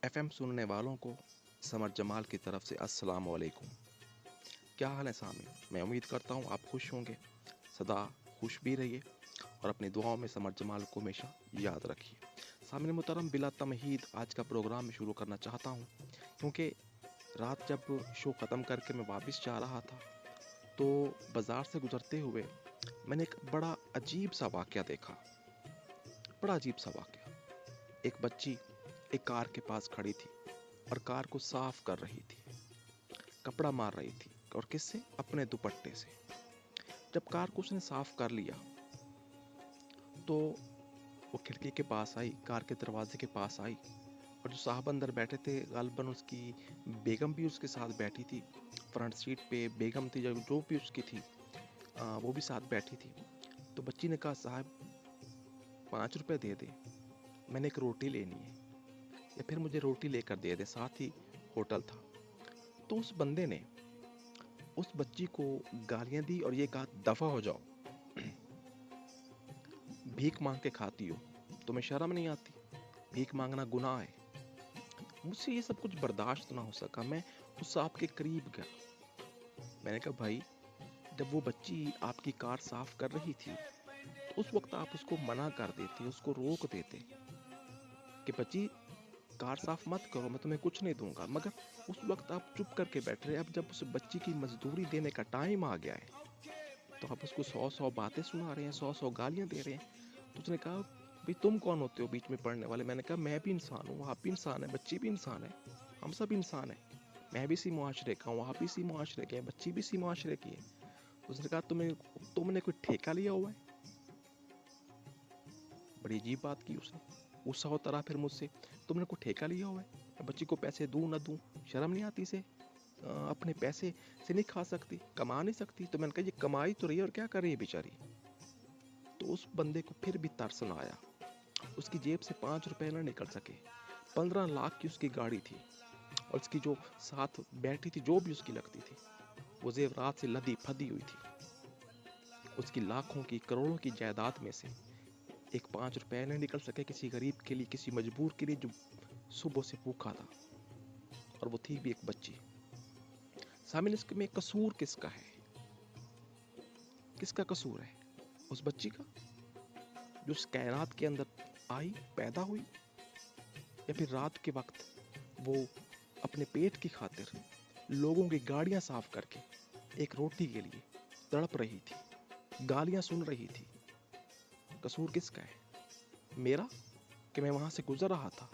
F M سننے والوں کو سمر جمال کی طرف سے السلام علیکم۔ کیا حال ہے سامعین؟ میں امید کرتا ہوں آپ خوش ہوں گے، سدا خوش بھی رہیے اور اپنی دعاؤں میں سمر جمال کو ہمیشہ یاد رکھیے۔ سامعین محترم، بلا تمہید آج کا پروگرام شروع کرنا چاہتا ہوں کیونکہ رات جب شو ختم کر کے میں واپس جا رہا تھا تو بازار سے گزرتے ہوئے میں نے ایک بڑا عجیب سا واقعہ دیکھا۔ بڑا عجیب سا واقعہ۔ ایک بچی ایک کار کے پاس کھڑی تھی اور کار کو صاف کر رہی تھی، کپڑا مار رہی تھی، اور کس سے؟ اپنے دوپٹے سے۔ جب کار کو اس نے صاف کر لیا تو وہ کھڑکی کے پاس آئی، کار کے دروازے کے پاس آئی، اور جو صاحب اندر بیٹھے تھے غالباً اس کی بیگم بھی اس کے ساتھ بیٹھی تھی، فرنٹ سیٹ پہ بیگم تھی، جو بھی اس کی تھی وہ بھی ساتھ بیٹھی تھی۔ تو بچی نے کہا، صاحب 5 روپے دے دے، میں نے ایک روٹی لینی ہے، یا پھر مجھے روٹی لے کر دے دے، ساتھ ہی ہوٹل تھا۔ تو اس بندے نے اس بچی کو گالیاں دی اور یہ کہا، دفع ہو جاؤ، بھیک مانگ کے کھاتی ہو، تمہیں شرم نہیں آتی؟ بھیک مانگنا گناہ ہے۔ مجھ سے یہ سب کچھ برداشت نہ ہو سکا، میں اس صاحب کے قریب گیا۔ میں نے کہا، بھائی جب وہ بچی آپ کی کار صاف کر رہی تھی تو اس وقت آپ اس کو منع کر دیتے، اس کو روک دیتے کہ بچی کار صاف مت کرو، میں تمہیں کچھ نہیں دوں گا، مگر اس وقت آپ چپ کر کے بیٹھ رہے۔ اب جب اس بچی کی مزدوری دینے کا ٹائم آ گیا ہے تو آپ اس کو 100 باتیں سنا رہے ہیں، 100 گالیاں دے رہے ہیں۔ تو اس نے کہا، بھئی تم کون ہوتے ہو بیچ میں پڑھنے والے؟ میں نے کہا، میں بھی انسان ہوں، آپ بھی انسان ہیں، بچی بھی انسان ہے، ہم سب انسان ہیں، میں بھی اسی معاشرے کا ہوں، آپ بھی اسی معاشرے کے ہیں، بچی بھی اسی معاشرے کی ہے۔ اس نے کہا، تم نے کوئی ٹھیکہ لیا ہوا ہے؟ بڑی عجیب بات کی اس نے، غصہ ہوتا رہا پھر مجھ سے، تم نے کوئی ٹھیکہ لیا ہوا ہے؟ میں بچی کو پیسے دوں نہ دوں، شرم نہیں آتی اسے؟ اپنے پیسے سے نہیں کھا سکتی، کما نہیں سکتی؟ تو میں نے کہا، یہ کمائی تو رہی ہے اور کیا کر رہی ہے بیچاری؟ تو اس بندے کو پھر بھی ترس نہ آیا، اس کی جیب سے 5 روپے نہ نکل سکے۔ 15 لاکھ کی اس کی گاڑی تھی اور اس کی جو ساتھ بیٹھی تھی، جو بھی اس کی لگتی تھی، وہ زیورات سے لدی پھدی ہوئی تھی۔ اس کی لاکھوں کی کروڑوں کی جائیداد میں سے ایک 5 روپے نہ نکل سکے کسی غریب کے لیے، کسی مجبور کے لیے جو صبح سے بھوکا تھا، اور وہ تھی بھی ایک بچی۔ سامنے اس میں قصور کس کا ہے؟ کس کا قصور ہے؟ اس بچی کا جو اس کائنات کے اندر آئی، پیدا ہوئی؟ یا پھر رات کے وقت وہ اپنے پیٹ کی خاطر لوگوں کی گاڑیاں صاف کر کے ایک روٹی کے لیے تڑپ رہی تھی، گالیاں سن رہی تھی؟ قصور کس کا ہے؟ میرا، کہ میں وہاں سے گزر رہا تھا،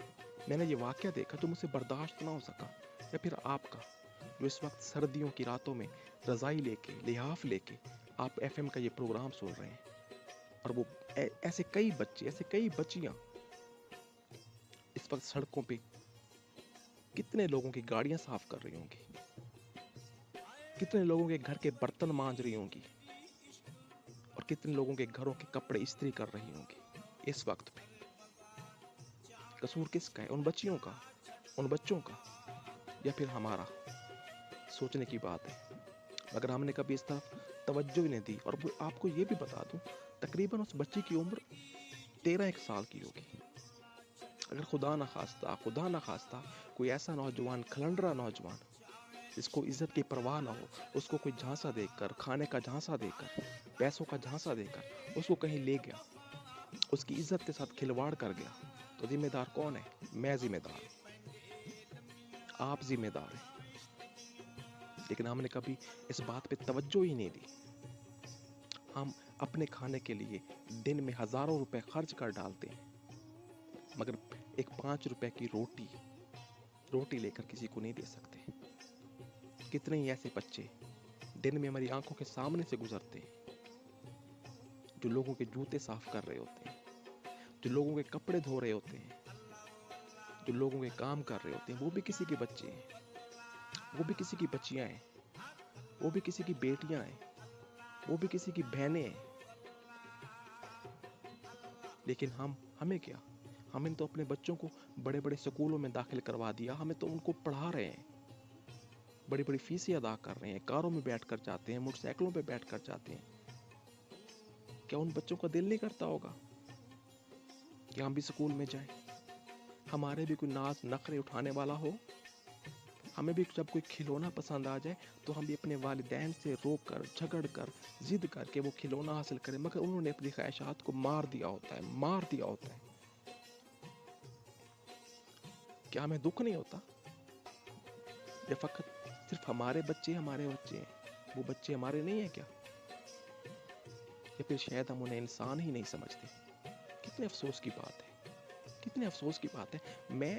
میں نے یہ واقعہ دیکھا جو مجھ سے برداشت نہ ہو سکا؟ یا پھر آپ کا، جو اس وقت سردیوں کی راتوں میں رضائی لے کے، لحاف لے کے آپ ایف ایم کا یہ پروگرام سن رہے ہیں، اور وہ ایسے کئی بچے، ایسے کئی بچیاں اس وقت سڑکوں پہ کتنے لوگوں کی گاڑیاں صاف کر رہی ہوں گی، کتنے لوگوں کے گھر کے برتن مانج رہی ہوں گی، اور کتنے لوگوں کے گھروں کے کپڑے استری کر رہی ہوں گی اس وقت پہ؟ قصور کس کا ہے؟ ان بچیوں کا، ان بچوں کا، یا پھر ہمارا؟ سوچنے کی بات ہے، مگر ہم نے کبھی اس طرف توجہ ہی نہیں دی۔ اور آپ کو یہ بھی بتا دوں، تقریباً اس بچی کی عمر 13 سال کی ہوگی۔ اگر خدا نہ خواستہ کوئی ایسا نوجوان، کھلنڈرا نوجوان جس کو عزت کی پرواہ نہ ہو، اس کو کوئی جھانسا دے کر، کھانے کا جھانسا دے کر، پیسوں کا جھانسا دے کر اس کو کہیں لے گیا، اس کی عزت کے ساتھ کھلواڑ کر گیا، تو ذمہ دار کون ہے؟ میں ذمہ دار ہوں، آپ ذمہ دار ہیں۔ لیکن ہم نے کبھی اس بات پہ توجہ ہی نہیں دی۔ ہم اپنے کھانے کے لیے دن میں ہزاروں روپے خرچ کر ڈالتے ہیں، مگر ایک 5 روپے کی روٹی لے کر کسی کو نہیں دے سکتے۔ کتنے ہی ایسے بچے دن میں ہماری آنکھوں کے سامنے سے گزرتے ہیں، جو لوگوں کے جوتے صاف کر رہے ہوتے ہیں، جو لوگوں کے کپڑے دھو رہے ہوتے ہیں، جو لوگوں کے کام کر رہے ہوتے ہیں، وہ بھی کسی کے بچے ہیں، وہ بھی کسی کی بچیاں ہیں، وہ بھی کسی کی بیٹیاں ہیں، وہ بھی کسی کی بہنیں ہیں۔ لیکن ہمیں کیا؟ ہم نے تو اپنے بچوں کو بڑے بڑے سکولوں میں داخل کروا دیا، ہمیں تو ان کو پڑھا رہے ہیں، بڑی بڑی فیسیں ادا کر رہے ہیں، کاروں میں بیٹھ کر جاتے ہیں، موٹر سائیکلوں پہ بیٹھ کر جاتے ہیں۔ کیا ان بچوں کا دل نہیں کرتا ہوگا کہ ہم بھی سکول میں جائیں، ہمارے بھی کوئی ناز نخرے اٹھانے والا ہو. ہمیں بھی جب کوئی کھلونا پسند آ جائے تو ہم بھی اپنے والدین سے رو کر جھگڑ کر ضد کر کے وہ کھلونا حاصل کریں, مگر انہوں نے اپنی خواہشات کو مار دیا ہوتا ہے. کیا ہمیں دکھ نہیں ہوتا؟ یا فقط صرف ہمارے بچے ہیں, وہ بچے ہمارے نہیں ہیں کیا؟ یا پھر شاید ہم انہیں انسان ہی نہیں سمجھتے. کتنے افسوس کی بات ہے. میں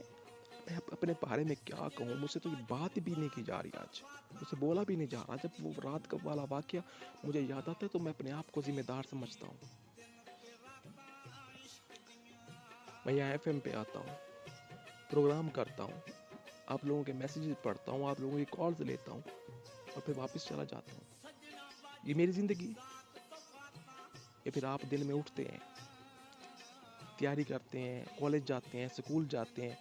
اپنے بارے میں کیا کہوں, مجھ سے تو یہ بات بھی نہیں کی جا رہی, آج مجھ سے بولا بھی نہیں جا رہا. جب وہ رات کا والا واقعہ مجھے یاد آتا ہے تو میں اپنے آپ کو ذمہ دار سمجھتا ہوں. میں یہاں FM پہ آتا ہوں, پروگرام کرتا ہوں, آپ لوگوں کے میسیجز پڑھتا ہوں, آپ لوگوں کی کالز لیتا ہوں اور پھر واپس چلا جاتا ہوں. یہ میری زندگی. یا پھر آپ دن میں اٹھتے ہیں, تیاری کرتے ہیں, کالج جاتے ہیں, اسکول جاتے ہیں,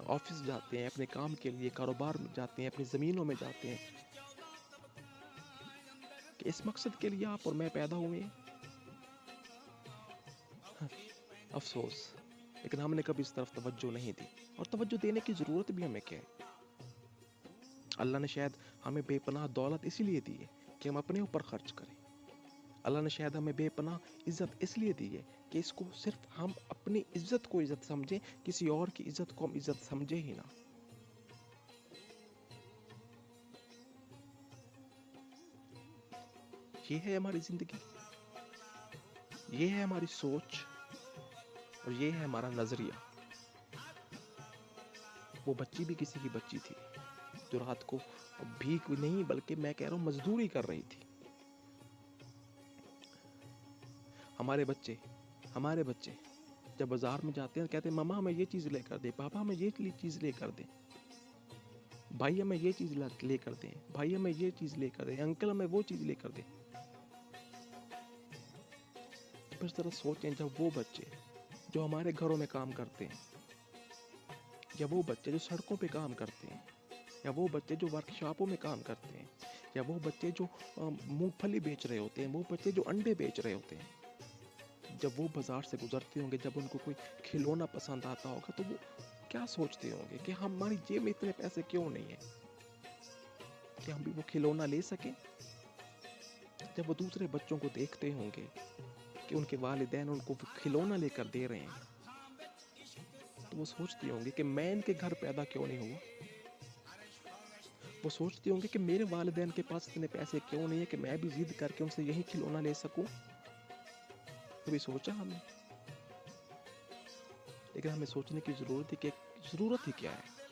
آفس جاتے ہیں, اپنے کام کے لیے کاروبار میں جاتے ہیں, اپنی زمینوں میں جاتے ہیں, کہ اس مقصد کے لیے آپ اور میں پیدا ہوئے ہیں. افسوس, لیکن ہم نے کبھی اس طرف توجہ نہیں دی, اور توجہ دینے کی ضرورت بھی ہمیں کیا ہے. اللہ نے شاید ہمیں بے پناہ دولت اسی لیے دی ہے کہ ہم اپنے اوپر خرچ کریں. اللہ نے شاید ہمیں بے پناہ عزت اس لیے دی ہے کہ اس کو صرف ہم اپنی عزت کو عزت سمجھیں, کسی اور کی عزت کو ہم عزت سمجھیں ہی نہ. یہ ہے ہماری زندگی, یہ ہے ہماری سوچ, اور یہ ہے ہمارا نظریہ. وہ بچی بھی کسی کی بچی تھی جو رات کو بھیک نہیں بلکہ میں کہہ رہا ہوں مزدوری کر رہی تھی. ہمارے بچے جب بازار میں جاتے ہیں کہتے ہیں ماما ہمیں یہ چیز لے کر دے, پاپا ہمیں یہ چیز لے کر دیں, بھائی ہمیں یہ چیز لے کر دیں, بھائی ہمیں یہ چیز لے کر دیں, انکل ہمیں وہ چیز لے کر دیں. پھر ذرا سوچیں, جب وہ بچے جو ہمارے گھروں میں کام کرتے ہیں, یا وہ بچے جو سڑکوں پہ کام کرتے ہیں, یا وہ بچے جو ورک شاپوں میں کام کرتے ہیں, یا وہ بچے جو مونگ پھلی بیچ رہے ہوتے ہیں, وہ بچے جو انڈے بیچ رہے ہوتے ہیں, جب وہ بازار سے گزرتے ہوں گے, جب ان کو کوئی کھلونا پسند آتا ہوگا تو وہ کیا سوچتے ہوں گے کہ ہماری جیب میں اتنے پیسے کیوں نہیں ہیں کہ ہم بھی وہ کھلونا لے سکیں. جب وہ دوسرے بچوں کو دیکھتے ہوں گے کہ ان کے والدین ان کو کھلونا لے کر دے رہے ہیں, تو وہ سوچتے ہوں گے کہ میں ان کے گھر پیدا کیوں نہیں ہوا. وہ سوچتے ہوں گے کہ میرے والدین کے پاس اتنے پیسے کیوں نہیں ہیں کہ میں بھی ضد کر کے ان سے یہی کھلونا لے سکوں. کبھی سوچا ہم نے؟ لیکن ہمیں سوچنے کی ضرورت ہے کہ ضرورت ہی کیا ہے.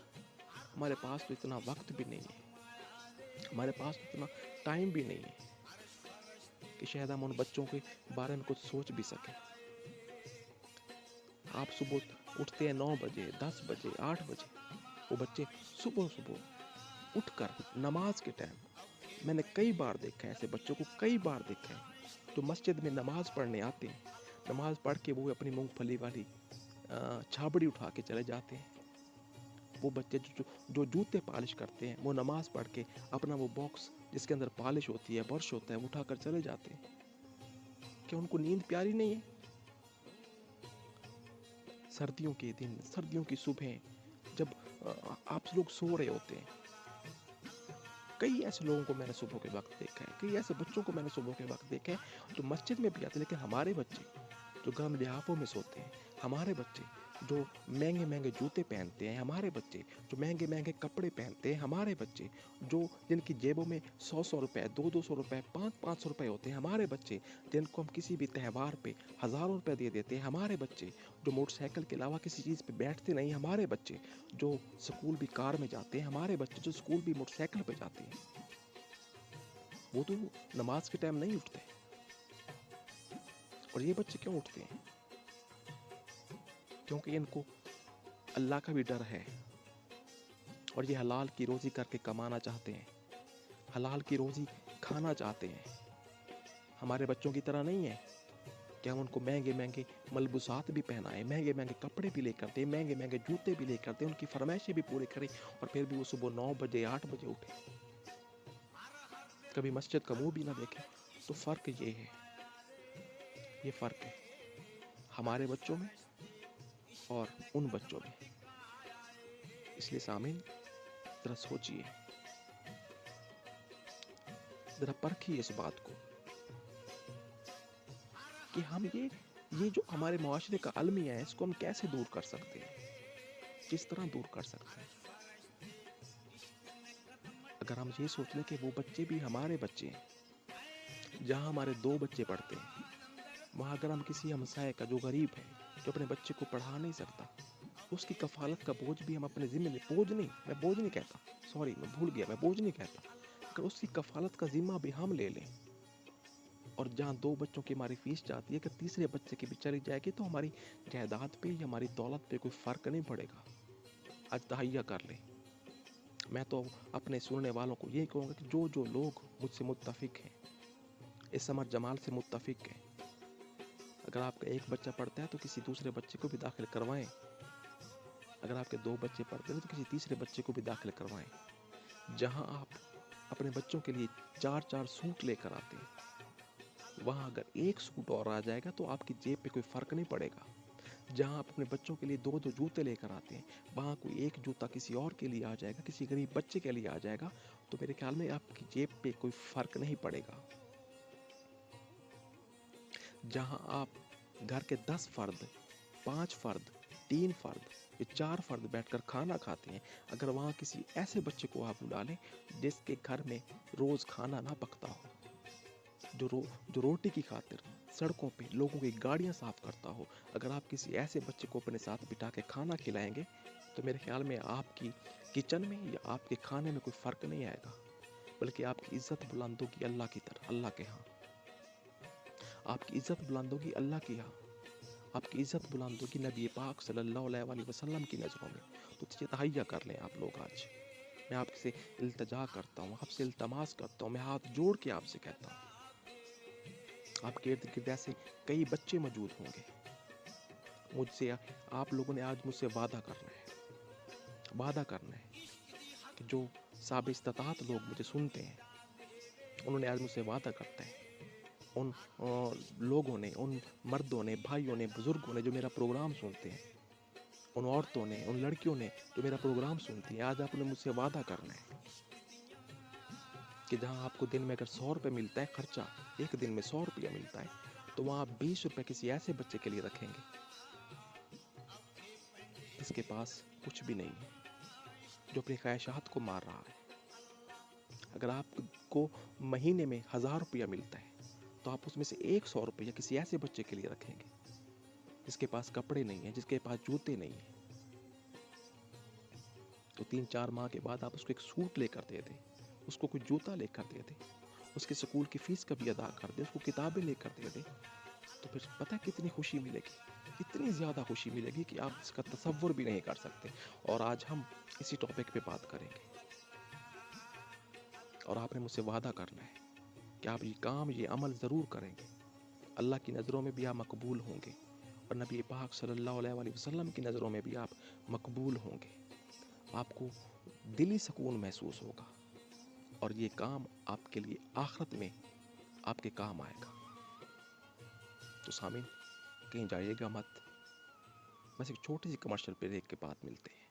ہمارے پاس تو اتنا وقت بھی نہیں ہے, ہمارے پاس تو اتنا ٹائم بھی نہیں ہے کہ شاید ہم ان بچوں کے بارے میں کچھ سوچ بھی سکیں. آپ صبح اٹھتے ہیں 9 بجے, 10 بجے, 8 بجے. وہ بچے صبح اٹھ کر نماز کے ٹائم, میں نے کئی بار دیکھا ہے ایسے بچوں کو, کئی بار دیکھا ہے جو مسجد میں نماز پڑھنے آتے ہیں, نماز پڑھ کے وہ اپنی مونگ پھلی والی چھابڑی اٹھا کے چلے جاتے ہیں. وہ بچے جو جوتے پالش کرتے ہیں, وہ نماز پڑھ کے اپنا وہ باکس جس کے اندر پالش ہوتی ہے, برش ہوتا ہے, وہ اٹھا کر چلے جاتے ہیں. کیا ان کو نیند پیاری نہیں ہے؟ سردیوں کے دن, سردیوں کی صبحیں, جب آپ لوگ سو رہے ہوتے ہیں, کئی ایسے لوگوں کو میں نے صبح کے وقت دیکھا ہے, کئی ایسے بچوں کو میں نے صبح کے وقت دیکھا ہے جو مسجد میں بھی آتے ہیں. لیکن ہمارے بچے جو گرم لحافوں میں سوتے ہیں, ہمارے بچے جو مہنگے جوتے پہنتے ہیں, ہمارے بچے جو مہنگے کپڑے پہنتے ہیں, ہمارے بچے جو جن کی جیبوں میں 100 روپے, 200 روپے, 500 روپے ہوتے ہیں, ہمارے بچے جن کو ہم کسی بھی تہوار پہ ہزاروں روپے دے دیتے ہیں, ہمارے بچے جو موٹر سائیکل کے علاوہ کسی چیز پہ بیٹھتے نہیں, ہمارے بچے جو سکول بھی کار میں جاتے ہیں, ہمارے بچے جو سکول بھی موٹر سائیکل پہ جاتے ہیں, وہ تو نماز کے ٹائم نہیں اٹھتے. اور یہ بچے کیوں اٹھتے ہیں؟ کیونکہ ان کو اللہ کا بھی ڈر ہے, اور یہ حلال کی روزی کر کے کمانا چاہتے ہیں, حلال کی روزی کھانا چاہتے ہیں. ہمارے بچوں کی طرح نہیں ہے کہ ہم ان کو مہنگے ملبوسات بھی پہنائیں, مہنگے کپڑے بھی لے کر دیں, مہنگے جوتے بھی لے کر دیں, ان کی فرمائشیں بھی پوری کریں, اور پھر بھی وہ صبح 9 بجے 8 بجے اٹھے, کبھی مسجد کا منہ بھی نہ دیکھے. تو فرق یہ ہے, یہ فرق ہے ہمارے بچوں میں اور ان بچوں میں. اس لیے سامعین ذرا سوچئے، ذرا پرکھیے اس بات کو کہ ہم یہ جو ہمارے معاشرے کا المیہ ہے، اس کو ہم کیسے دور کر سکتے ہیں، کس طرح دور کر سکتے ہیں۔ اگر ہم یہ سوچ لیں کہ وہ بچے بھی ہمارے بچے ہیں، جہاں ہمارے 2 بچے پڑھتے ہیں، وہاں اگر ہم کسی ہمسائے کا جو غریب ہے، جو اپنے بچے کو پڑھا نہیں سکتا، اس کی کفالت کا بوجھ بھی ہم اپنے ذمہ لیں، میں بوجھ نہیں کہتا، میں بھول گیا، میں بوجھ نہیں کہتا، اگر اس کی کفالت کا ذمہ بھی ہم لے لیں، اور جہاں 2 بچوں کی ہماری فیس جاتی ہے، اگر تیسرے بچے کی بھی چلی جائے گی تو ہماری جائیداد پہ یا ہماری دولت پہ کوئی فرق نہیں پڑے گا۔ آج تہیہ کر لیں۔ میں تو اپنے سننے والوں کو یہی کہوں گا کہ جو لوگ مجھ سے متفق ہیں، اس سمر جمال سے متفق ہیں، اگر آپ کا 1 بچہ پڑھتا ہے تو کسی دوسرے بچے کو بھی داخل کروائیں، اگر آپ کے 2 بچے پڑھتے ہیں تو کسی تیسرے بچے کو بھی داخل کروائیں۔ جہاں آپ اپنے بچوں کے لیے 4 سوٹ لے کر آتے ہیں، وہاں اگر 1 سوٹ اور آ جائے گا تو آپ کی جیب پہ کوئی فرق نہیں پڑے گا۔ جہاں آپ اپنے بچوں کے لیے 2 جوتے لے کر آتے ہیں، وہاں کوئی 1 جوتا کسی اور کے لیے آ جائے گا، کسی غریب بچے کے لیے آ جائے گا، تو میرے خیال میں آپ کی جیب پہ کوئی فرق نہیں پڑے گا۔ جہاں آپ گھر کے 10 فرد، 5 فرد، 3 فرد یا 4 فرد بیٹھ کر کھانا کھاتے ہیں، اگر وہاں کسی ایسے بچے کو آپ بلا لیں جس کے گھر میں روز کھانا نہ پکتا ہو، جو روٹی کی خاطر سڑکوں پہ لوگوں کی گاڑیاں صاف کرتا ہو، اگر آپ کسی ایسے بچے کو اپنے ساتھ بٹھا کے کھانا کھلائیں گے تو میرے خیال میں آپ کی کچن میں یا آپ کے کھانے میں کوئی فرق نہیں آئے گا، بلکہ آپ کی عزت بلند ہوگی اللہ کی طرح، اللہ کے ہاں۔ آپ کی عزت بلند ہوگی اللہ کے ہاں، آپ کی عزت بلند ہوگی نبی پاک صلی اللہ علیہ وآلہ وسلم کی نظروں میں۔ تو تہیہ کر لیں آپ لوگ آج۔ میں آپ سے التجا کرتا ہوں، آپ سے التماس کرتا ہوں، میں ہاتھ جوڑ کے آپ سے کہتا ہوں، آپ کے ارد گرد ایسے کئی بچے موجود ہوں گے، مجھ سے آپ لوگوں نے آج مجھ سے وعدہ کرنا ہے کہ جو صاحب استطاعت لوگ مجھے سنتے ہیں، انہوں نے آج مجھ سے وعدہ کرتا ہے، ان لوگوں نے، ان مردوں نے، بھائیوں نے، بزرگوں نے جو میرا پروگرام سنتے ہیں، ان عورتوں نے، ان لڑکیوں نے جو میرا پروگرام سنتی ہیں، آج آپ نے مجھ سے وعدہ کرنا ہے کہ جہاں آپ کو دن میں اگر 100 روپے ملتا ہے خرچہ، ایک دن میں 100 روپیہ ملتا ہے، تو وہاں آپ 20 روپے کسی ایسے بچے کے لیے رکھیں گے جس کے پاس کچھ بھی نہیں ہے، جو اپنی خواہشات کو مار رہا ہے۔ اگر آپ کو مہینے میں 1000 روپیہ ملتا ہے تو آپ اس میں سے 100 روپیہ کسی ایسے بچے کے لیے رکھیں گے جس کے پاس کپڑے نہیں ہیں، جس کے پاس جوتے نہیں ہیں، تو 3-4 ماہ کے بعد آپ اس کو ایک سوٹ لے کر دے دیں، اس کو کوئی جوتا لے کر دے دیں، اس کے سکول کی فیس کا بھی ادا کر دیں، اس کو کتابیں لے کر دے دیں، تو پھر پتہ کتنی خوشی ملے گی، اتنی زیادہ خوشی ملے گی کہ آپ اس کا تصور بھی نہیں کر سکتے۔ اور آج ہم اسی ٹاپک پہ بات کریں گے، اور آپ نے مجھ سے وعدہ کرنا ہے کہ آپ یہ عمل ضرور کریں گے، اللہ کی نظروں میں بھی آپ مقبول ہوں گے، اور نبی پاک صلی اللہ علیہ وآلہ وسلم کی نظروں میں بھی آپ مقبول ہوں گے، آپ کو دلی سکون محسوس ہوگا، اور یہ کام آپ کے لیے آخرت میں آپ کے کام آئے گا۔ تو سامعین، کہیں جائیے گا مت، بس ایک چھوٹی سی کمرشل بریک کے بعد ملتے ہیں۔